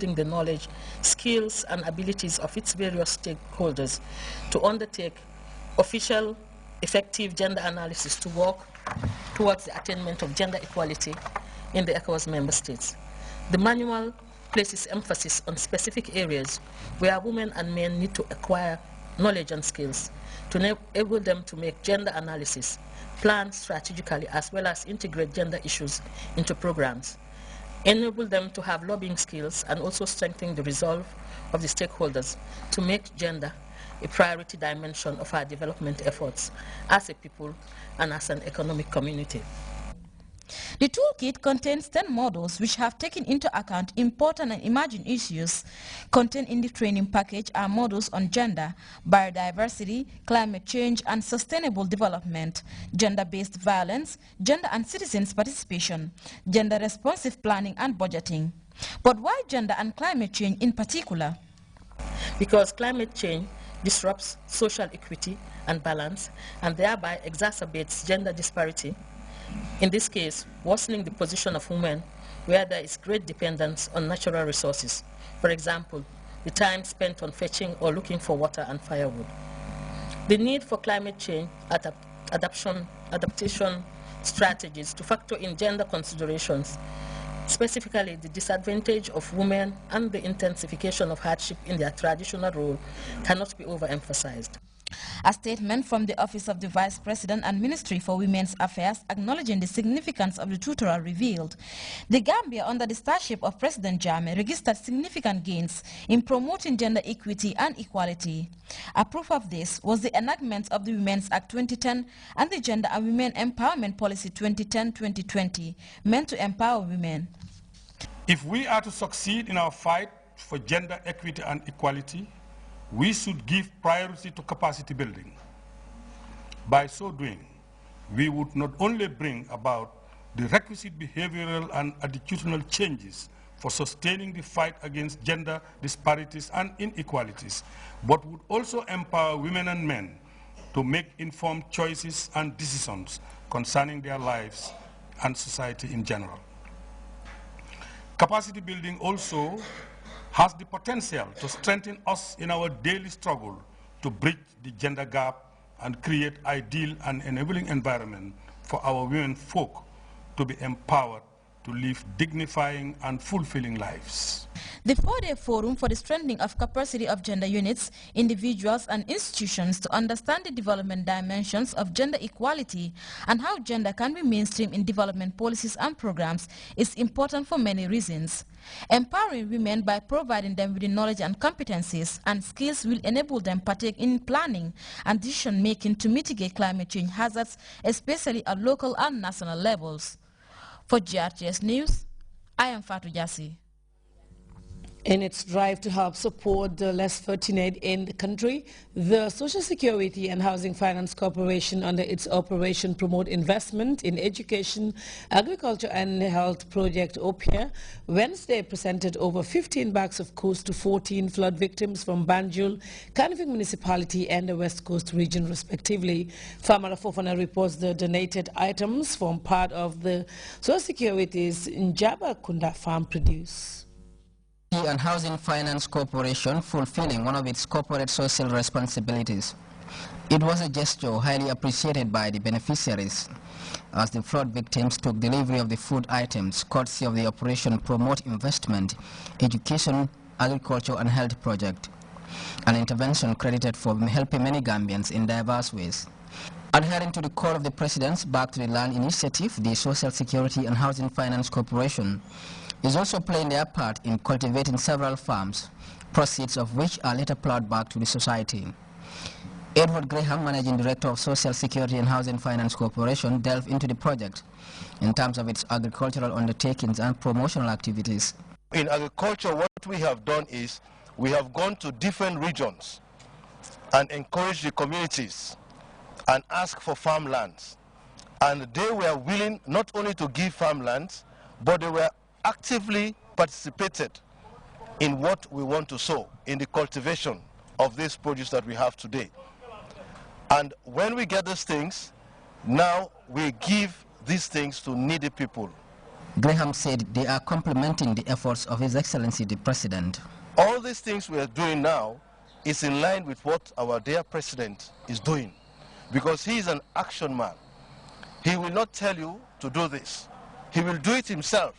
building the knowledge, skills, and abilities of its various stakeholders to undertake official, effective gender analysis to work towards the attainment of gender equality in the ECOWAS member states. The manual places emphasis on specific areas where women and men need to acquire knowledge and skills to enable them to make gender analysis, plan strategically, as well as integrate gender issues into programs, enable them to have lobbying skills, and also strengthen the resolve of the stakeholders to make gender a priority dimension of our development efforts as a people and as an economic community. The toolkit contains 10 models which have taken into account important and emerging issues. Contained in the training package are models on gender, biodiversity, climate change and sustainable development, gender-based violence, gender and citizens' participation, gender-responsive planning and budgeting. But why gender and climate change in particular? Because climate change disrupts social equity and balance and thereby exacerbates gender disparity. In this case, worsening the position of women where there is great dependence on natural resources. For example, the time spent on fetching or looking for water and firewood. The need for climate change adaptation strategies to factor in gender considerations, specifically the disadvantage of women and the intensification of hardship in their traditional role, cannot be overemphasized. A statement from the Office of the Vice President and Ministry for Women's Affairs acknowledging the significance of the tutorial revealed, the Gambia under the starship of President Jammeh registered significant gains in promoting gender equity and equality. A proof of this was the enactment of the Women's Act 2010 and the Gender and Women Empowerment Policy 2010-2020, meant to empower women. If we are to succeed in our fight for gender equity and equality, we should give priority to capacity building. By so doing, we would not only bring about the requisite behavioral and attitudinal changes for sustaining the fight against gender disparities and inequalities, but would also empower women and men to make informed choices and decisions concerning their lives and society in general. Capacity building also has the potential to strengthen us in our daily struggle to bridge the gender gap and create ideal and enabling environment for our women folk to be empowered to live dignifying and fulfilling lives. The 4-day forum for the strengthening of capacity of gender units, individuals and institutions to understand the development dimensions of gender equality and how gender can be mainstream in development policies and programs is important for many reasons. Empowering women by providing them with the knowledge and competencies and skills will enable them partake in planning and decision-making to mitigate climate change hazards, especially at local and national levels. For GRTS News, I am Fatou Jassi. In its drive to help support the less fortunate in the country, the Social Security and Housing Finance Corporation, under its Operation Promote Investment in Education, Agriculture and Health Project OPIA, Wednesday presented over 15 bags of coast to 14 flood victims from Banjul, Kanifing Municipality and the West Coast region respectively. Famara Fofana reports the donated items form part of the Social Security's Njaba Kunda farm produce. And Housing Finance Corporation fulfilling one of its corporate social responsibilities. It was a gesture highly appreciated by the beneficiaries as the flood victims took delivery of the food items courtesy of the Operation Promote Investment, Education, Agriculture and Health Project, an intervention credited for helping many Gambians in diverse ways. Adhering to the call of the President's Back to the Land initiative, the Social Security and Housing Finance Corporation is also playing their part in cultivating several farms, proceeds of which are later plowed back to the society. Edward Graham, Managing Director of Social Security and Housing Finance Corporation, delved into the project in terms of its agricultural undertakings and promotional activities. In agriculture, what we have done is we have gone to different regions and encouraged the communities and asked for farmlands. And they were willing not only to give farmlands, but they were actively participated in what we want to sow, in the cultivation of this produce that we have today. And when we get these things, now we give these things to needy people Graham said they are complementing the efforts of His Excellency the President. All these things we are doing now is in line with what our dear President is doing, because he is an action man. He will not tell you to do this. He will do it himself.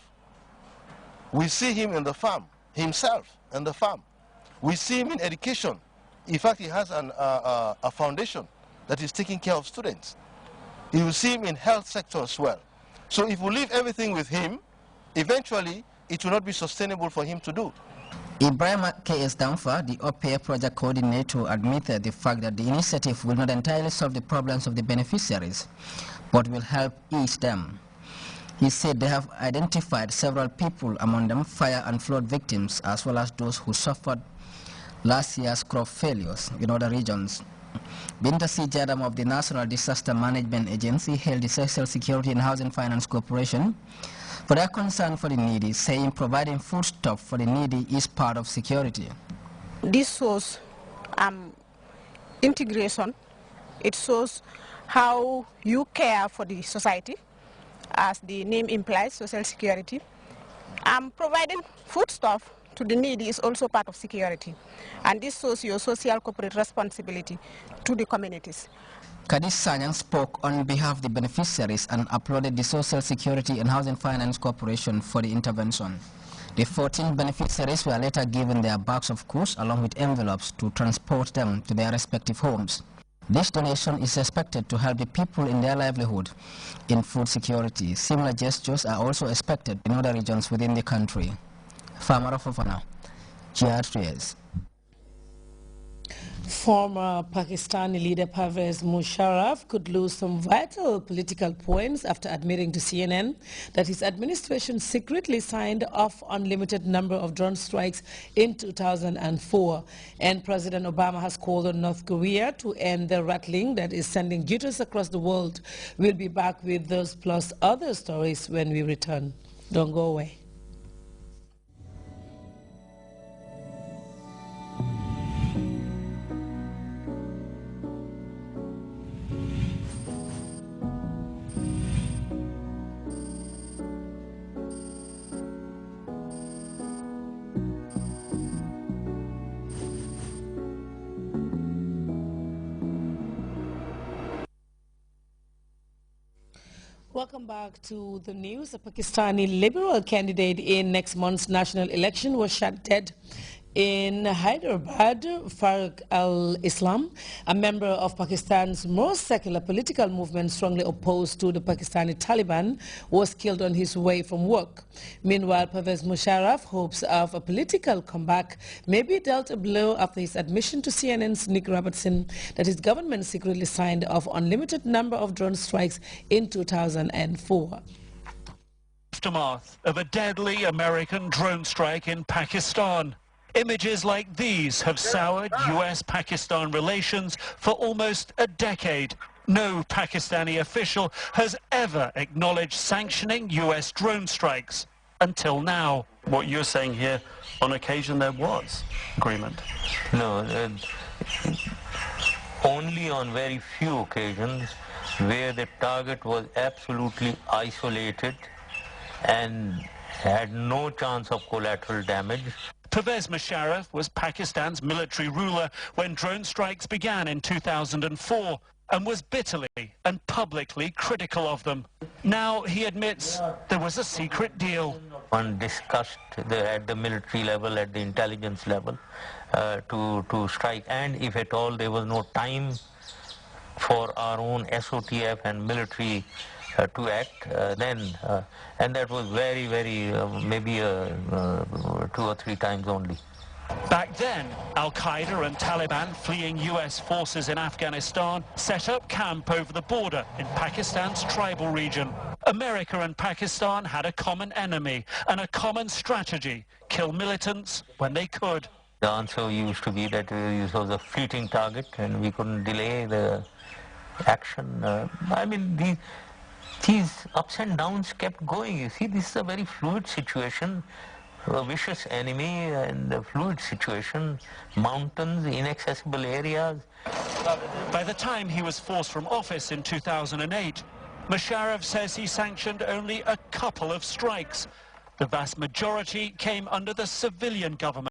We see him in the farm, himself in the farm. We see him in education. In fact, he has a foundation that is taking care of students. You will see him in health sector as well. So if we leave everything with him, eventually it will not be sustainable for him to do. Ibrahim K.S. Damfa, the OPA project coordinator, admitted the fact that the initiative will not entirely solve the problems of the beneficiaries, but will help ease them. He said they have identified several people, among them fire and flood victims, as well as those who suffered last year's crop failures in other regions. Binta C. Jadam of the National Disaster Management Agency hailed the Social Security and Housing Finance Corporation for their concern for the needy, saying providing foodstuff for the needy is part of security. This shows integration. It shows how you care for the society, as the name implies, social security. Providing foodstuff to the needy is also part of security. And this shows your social corporate responsibility to the communities. Kadis Sanyang spoke on behalf of the beneficiaries and applauded the Social Security and Housing Finance Corporation for the intervention. The 14 beneficiaries were later given their bags of goods along with envelopes to transport them to their respective homes. This donation is expected to help the people in their livelihood in food security. Similar gestures are also expected in other regions within the country. Famara Fofana, GRTS. Former Pakistani leader Pervez Musharraf could lose some vital political points after admitting to CNN that his administration secretly signed off unlimited number of drone strikes in 2004. And President Obama has called on North Korea to end the rattling that is sending jitters across the world. We'll be back with those plus other stories when we return. Don't go away. Welcome back to the news. A Pakistani liberal candidate in next month's national election was shot dead in Hyderabad. Farooq al-Islam, a member of Pakistan's most secular political movement strongly opposed to the Pakistani Taliban, was killed on his way from work. Meanwhile, Pervez Musharraf hopes of a political comeback may be dealt a blow after his admission to CNN's Nick Robertson that his government secretly signed off unlimited number of drone strikes in 2004. Aftermath of a deadly American drone strike in Pakistan. Images like these have soured US-Pakistan relations for almost a decade. No Pakistani official has ever acknowledged sanctioning US drone strikes until now. What you're saying here, on occasion there was agreement? No, only on very few occasions where the target was absolutely isolated and had no chance of collateral damage. Pervez Musharraf was Pakistan's military ruler when drone strikes began in 2004 and was bitterly and publicly critical of them. Now he admits there was a secret deal. One discussed at the military level, at the intelligence level, to strike, and if at all there was no time for our own SOTF and military to act, and that was very, maybe 2 or 3 times only. Back then, Al-Qaeda and Taliban fleeing US forces in Afghanistan set up camp over the border in Pakistan's tribal region. America and Pakistan had a common enemy and a common strategy: kill militants when they could. The answer used to be that it was a fleeting target and we couldn't delay the action. I mean, these ups and downs kept going. You see, this is a very fluid situation, a vicious enemy and a fluid situation, mountains, inaccessible areas. By the time he was forced from office in 2008, Musharraf says he sanctioned only a couple of strikes. The vast majority came under the civilian government.